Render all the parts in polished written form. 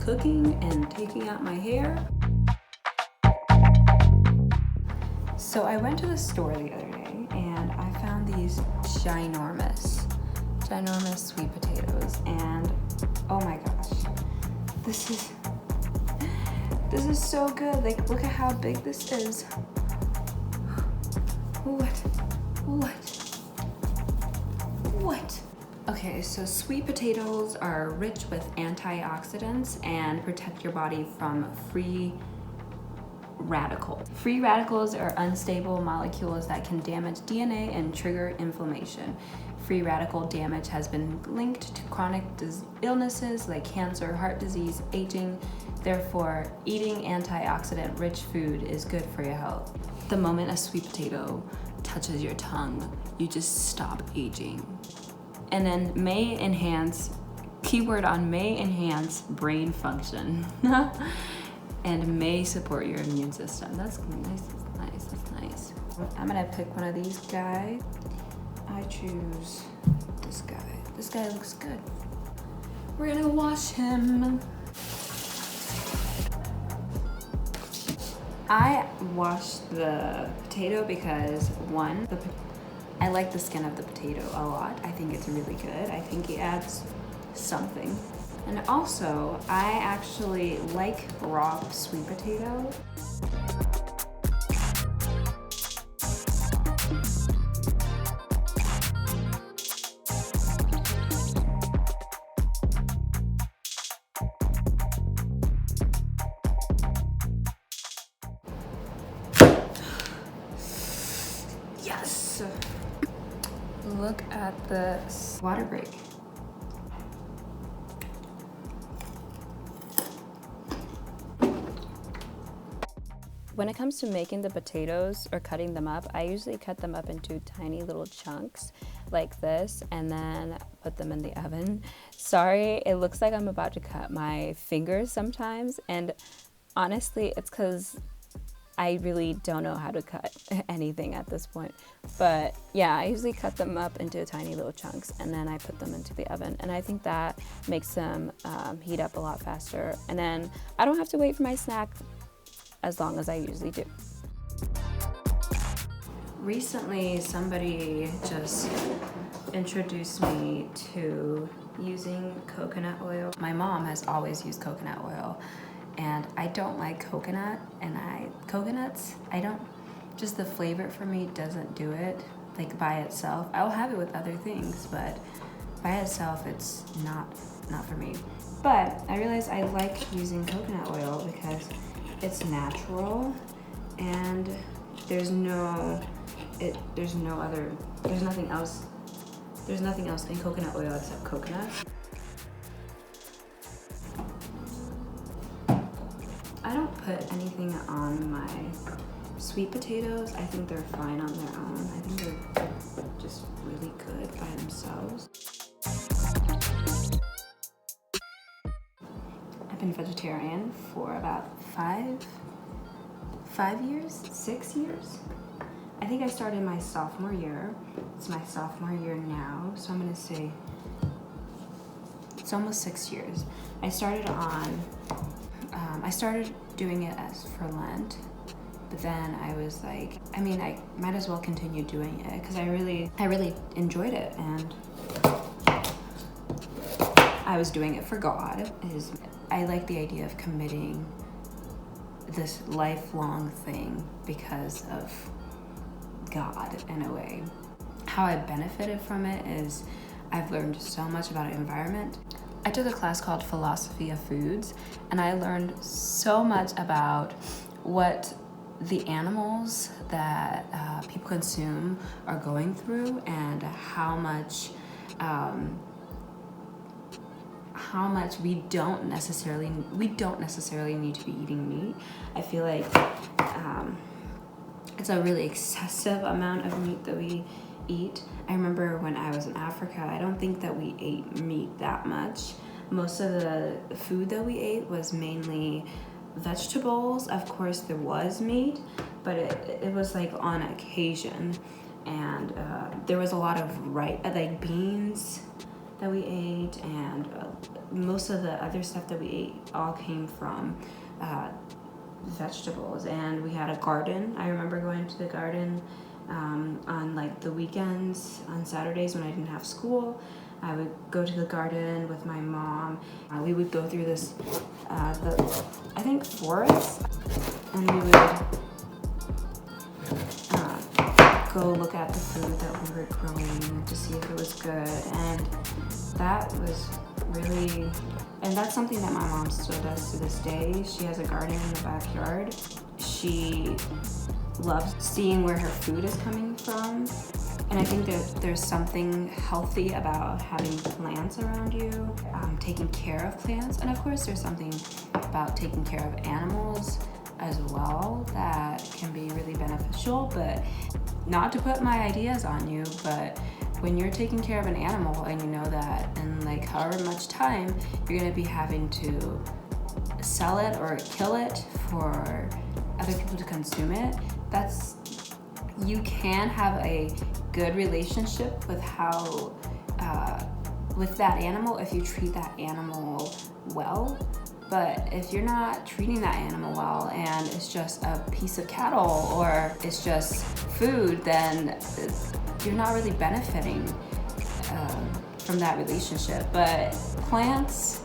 cooking and taking out my hair. So I went to the store the other day and I found these ginormous sweet potatoes, and oh my gosh, this is so good. Like, look at how big this is. What? Okay, so sweet potatoes are rich with antioxidants and protect your body from free radicals. Free radicals are unstable molecules that can damage DNA and trigger inflammation. Free radical damage has been linked to chronic illnesses like cancer, heart disease, aging. Therefore, eating antioxidant-rich food is good for your health. The moment a sweet potato touches your tongue, you just stop aging. And then may enhance, keyword on may enhance brain function. And may support your immune system. That's nice, that's nice. I'm gonna pick one of these guys. I choose this guy. This guy looks good. We're gonna wash him. I washed the potato because one, I like the skin of the potato a lot. I think it's really good. I think it adds something. And also, I actually like raw sweet potato. Yes! Look at this water break. When it comes to making the potatoes or cutting them up, I usually cut them up into tiny little chunks like this and then put them in the oven. Sorry, it looks like I'm about to cut my fingers sometimes, and honestly, it's because I really don't know how to cut anything at this point. But yeah, I usually cut them up into tiny little chunks and then I put them into the oven, and I think that makes them heat up a lot faster. And then I don't have to wait for my snack as long as I usually do. Recently, somebody just introduced me to using coconut oil. My mom has always used coconut oil, and I don't like coconut, and just the flavor for me doesn't do it, like by itself. I'll have it with other things, but by itself, it's not for me. But I realized I like using coconut oil because it's natural, and there's nothing else in coconut oil except coconut. I don't put anything on my sweet potatoes. I think they're fine on their own. I think they're just really good by themselves. I've been vegetarian for about 6 years. I think I started my sophomore year. It's my sophomore year now, so I'm gonna say it's almost 6 years. I started doing it as for Lent, but then I was like, I might as well continue doing it because I really enjoyed it, and I was doing it for God. I like the idea of committing this lifelong thing because of God in a way. How I benefited from it is I've learned so much about environment. I took a class called Philosophy of Foods, and I learned so much about what the animals that people consume are going through, and how much we don't necessarily need to be eating meat. I feel like it's a really excessive amount of meat that we eat. I remember when I was in Africa, I don't think that we ate meat that much. Most of the food that we ate was mainly vegetables. Of course, there was meat, but it was like on occasion. And there was a lot of beans that we ate, and most of the other stuff that we ate all came from vegetables. And we had a garden. I remember going to the garden on like the weekends, on Saturdays when I didn't have school. I would go to the garden with my mom. We would go through this, I think, forest, and we would go look at the food that we were growing to see if it was good. And that was really, and that's something that my mom still does to this day. She has a garden in the backyard. She loves seeing where her food is coming from. And I think that there's something healthy about having plants around you, taking care of plants. And of course, there's something about taking care of animals as well that can be really beneficial. But not to put my ideas on you, but when you're taking care of an animal and you know that in like however much time you're gonna be having to sell it or kill it for other people to consume it, you can have a good relationship with how with that animal if you treat that animal well. But if you're not treating that animal well and it's just a piece of cattle or it's just food, then you're not really benefiting from that relationship. But plants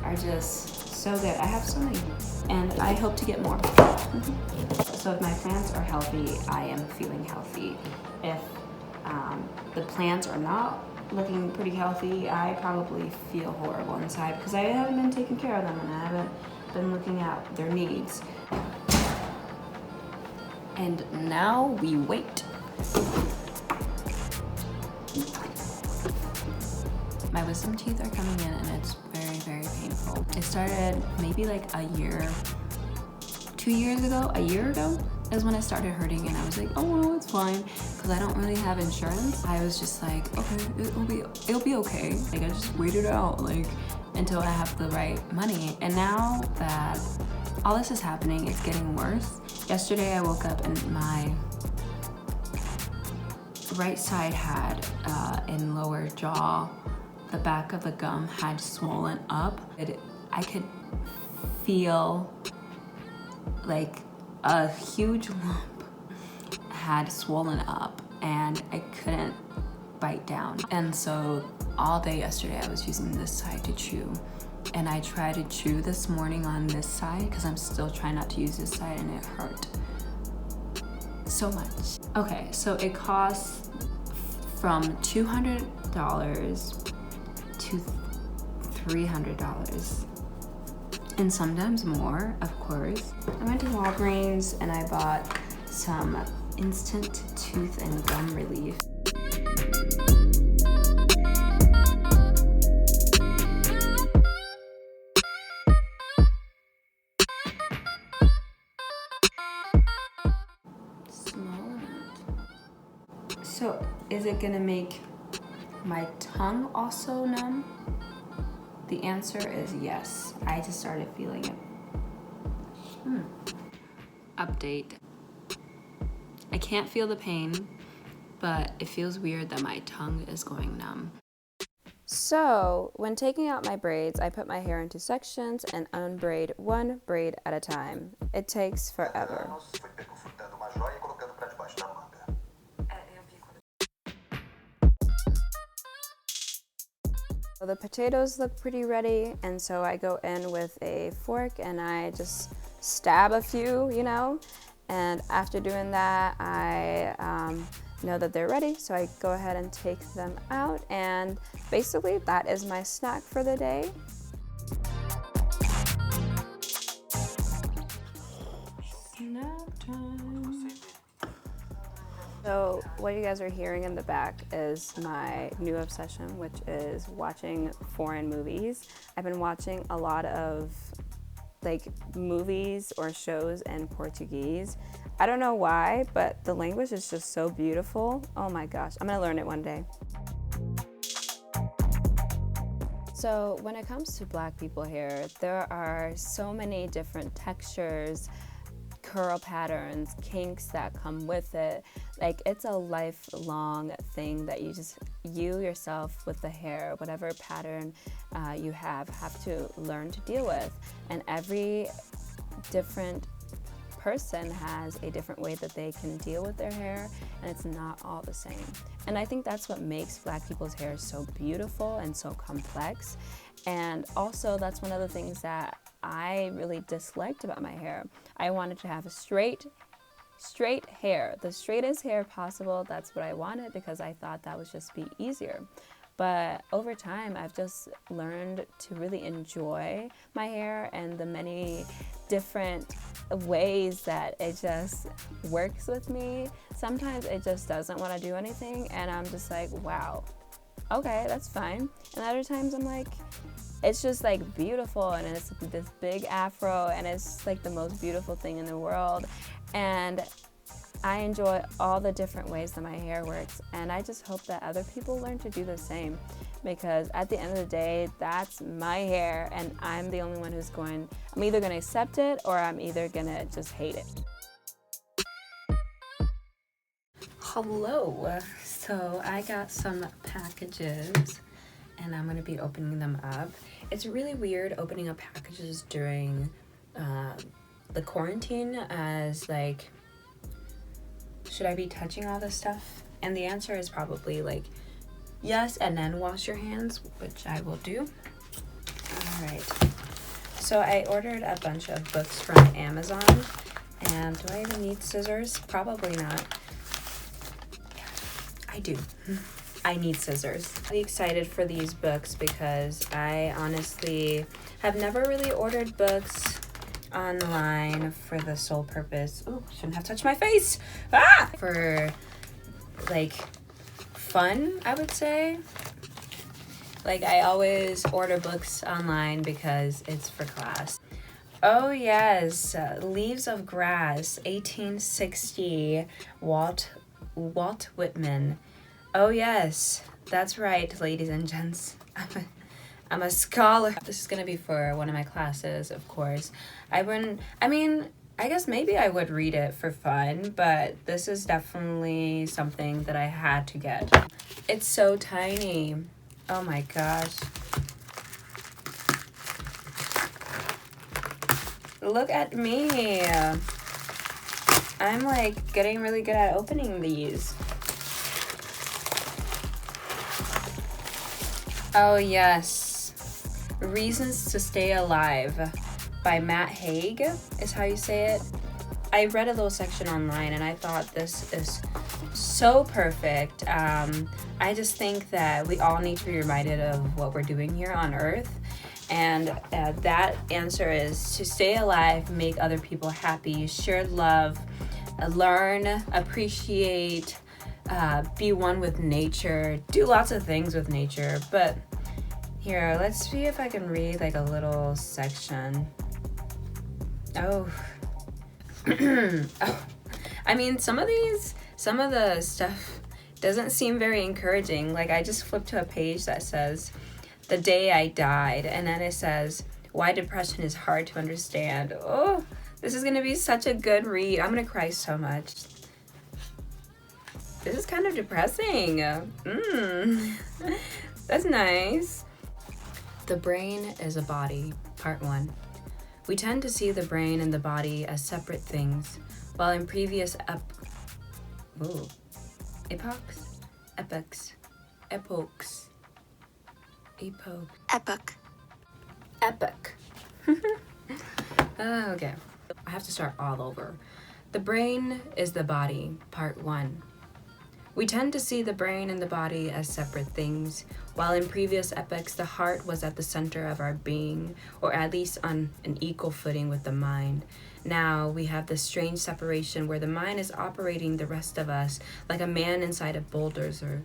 are just so good. I have so many, and I hope to get more. So if my plants are healthy, I am feeling healthy. If the plants are not looking pretty healthy, I probably feel horrible inside because I haven't been taking care of them and I haven't been looking at their needs. And now we wait. My wisdom teeth are coming in and it's very, very painful. It started maybe like a year ago is when it started hurting, and I was like, oh no, it's fine, because I don't really have insurance. I was just like, okay, it'll be okay. Like I just wait it out like until I have the right money. And now that all this is happening, it's getting worse. Yesterday I woke up and my right side had in lower jaw, the back of the gum had swollen up. I could feel like a huge lump had swollen up and I couldn't bite down. And so all day yesterday I was using this side to chew. And I tried to chew this morning on this side because I'm still trying not to use this side, and it hurt so much. Okay, so it costs from $200 to $300. And sometimes more, of course. I went to Walgreens and I bought some instant tooth and gum relief. Small amount. So, is it gonna make my tongue also numb? The answer is yes. I just started feeling it. Update. I can't feel the pain, but it feels weird that my tongue is going numb. So, when taking out my braids, I put my hair into sections and unbraid one braid at a time. It takes forever. So the potatoes look pretty ready, and so I go in with a fork and I just stab a few, you know, and after doing that I know that they're ready, so I go ahead and take them out, and basically that is my snack for the day. Snack time. So what you guys are hearing in the back is my new obsession, which is watching foreign movies. I've been watching a lot of like movies or shows in Portuguese. I don't know why, but the language is just so beautiful. Oh my gosh, I'm gonna learn it one day. So when it comes to Black people here, there are so many different textures, curl patterns, kinks that come with it. Like, it's a lifelong thing that you yourself with the hair, whatever pattern you have to learn to deal with. And every different person has a different way that they can deal with their hair, and it's not all the same. And I think that's what makes Black people's hair so beautiful and so complex. And also, that's one of the things that I really disliked about my hair. I wanted to have a straight hair, the straightest hair possible. That's what I wanted, because I thought that would just be easier. But over time, I've just learned to really enjoy my hair and the many different ways that it just works with me. Sometimes it just doesn't want to do anything, and I'm just like, wow, okay, that's fine. And other times I'm like, it's just like beautiful, and it's this big afro, and it's like the most beautiful thing in the world. And I enjoy all the different ways that my hair works, and I just hope that other people learn to do the same, because at the end of the day, that's my hair, and I'm the only one I'm either going to accept it, or I'm either going to just hate it. Hello. So I got some packages, and I'm going to be opening them up. It's really weird opening up packages during the quarantine, as like, should I be touching all this stuff? And the answer is probably like, yes, and then wash your hands, which I will do. All right. So I ordered a bunch of books from Amazon. And do I even need scissors? Probably not. Yeah, I do. I need scissors. I'm really excited for these books because I honestly have never really ordered books online for the sole purpose, shouldn't have touched my face, for like fun, I would say. Like, I always order books online because it's for class. Oh yes, Leaves of Grass, 1860, Walt Whitman. Oh yes, that's right, ladies and gents. I'm a scholar. This is gonna be for one of my classes, of course. I guess maybe I would read it for fun, but this is definitely something that I had to get. It's so tiny. Oh my gosh. Look at me. I'm like getting really good at opening these. Oh yes. Reasons to Stay Alive by Matt Haig is how you say it. I read a little section online and I thought this is so perfect. I just think that we all need to be reminded of what we're doing here on Earth. And that answer is to stay alive, make other people happy, share love, learn, appreciate, be one with nature, do lots of things with nature. But here, let's see if I can read like a little section. Oh. Oh. I mean, some of the stuff doesn't seem very encouraging. Like, I just flipped to a page that says, "The Day I Died," and then it says, "Why depression is hard to understand." Oh, this is gonna be such a good read. I'm gonna cry so much. This is kind of depressing. That's nice. The Brain is a Body, Part 1. We tend to see the brain and the body as separate things, while in previous epochs. Okay, I have to start all over. The Brain is the Body, Part 1. We tend to see the brain and the body as separate things, while in previous epochs the heart was at the center of our being, or at least on an equal footing with the mind. Now we have this strange separation where the mind is operating the rest of us like a man inside a bulldozer.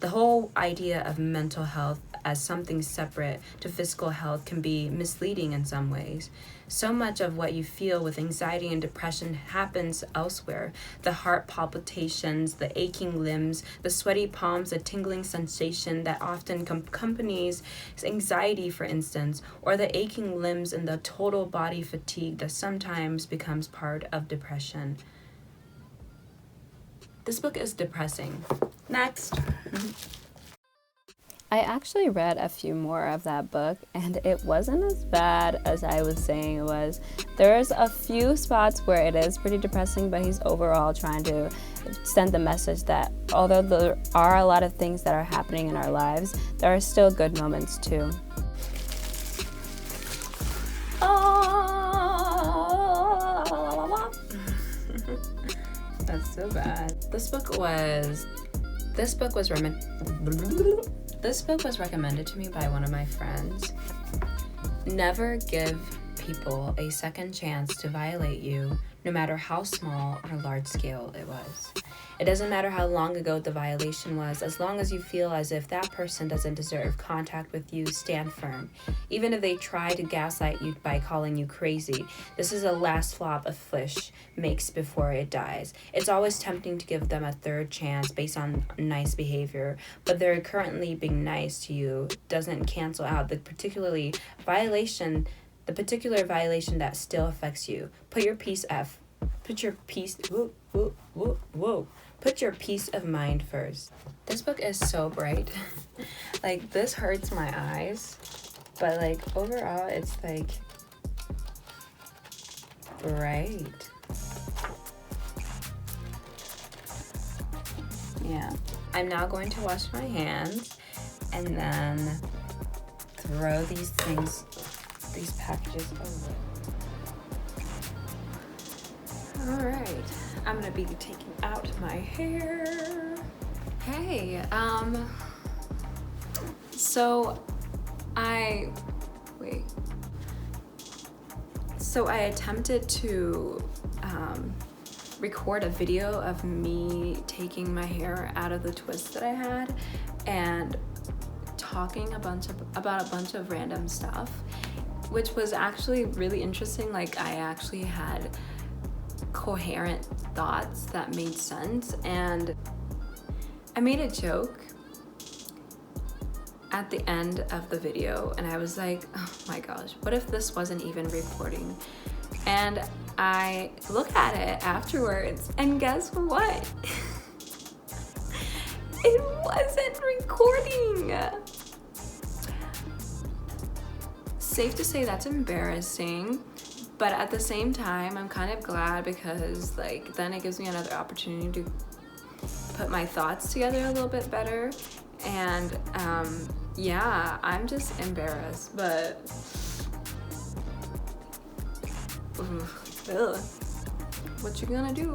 The whole idea of mental health as something separate to physical health can be misleading in some ways. So much of what you feel with anxiety and depression happens elsewhere. The heart palpitations, the aching limbs, the sweaty palms, the tingling sensation that often accompanies anxiety, for instance, or the aching limbs and the total body fatigue that sometimes becomes part of depression. This book is depressing. Next. I actually read a few more of that book, and it wasn't as bad as I was saying it was. There's a few spots where it is pretty depressing, but he's overall trying to send the message that although there are a lot of things that are happening in our lives, there are still good moments too. That's so bad. This book was recommended to me by one of my friends. Never give people a second chance to violate you, no matter how small or large scale it was. It doesn't matter how long ago the violation was, as long as you feel as if that person doesn't deserve contact with you, stand firm. Even if they try to gaslight you by calling you crazy, this is the last flop a fish makes before it dies. It's always tempting to give them a third chance based on nice behavior, but they're currently being nice to you doesn't cancel out the particular violation that still affects you. Put your peace of mind first. This book is so bright. Like, this hurts my eyes, but like overall it's like bright. Yeah. I'm now going to wash my hands and then throw these packages over. Alright, I'm gonna be taking out my hair. Hey, So I attempted to record a video of me taking my hair out of the twist that I had and talking about a bunch of random stuff, which was actually really interesting. Like, I actually had coherent thoughts that made sense, and I made a joke at the end of the video, and I was like, oh my gosh, what if this wasn't even recording? And I look at it afterwards, and guess what? It wasn't recording. Safe to say that's embarrassing, but at the same time, I'm kind of glad because like then it gives me another opportunity to put my thoughts together a little bit better. And yeah, I'm just embarrassed, but ugh, what you gonna do?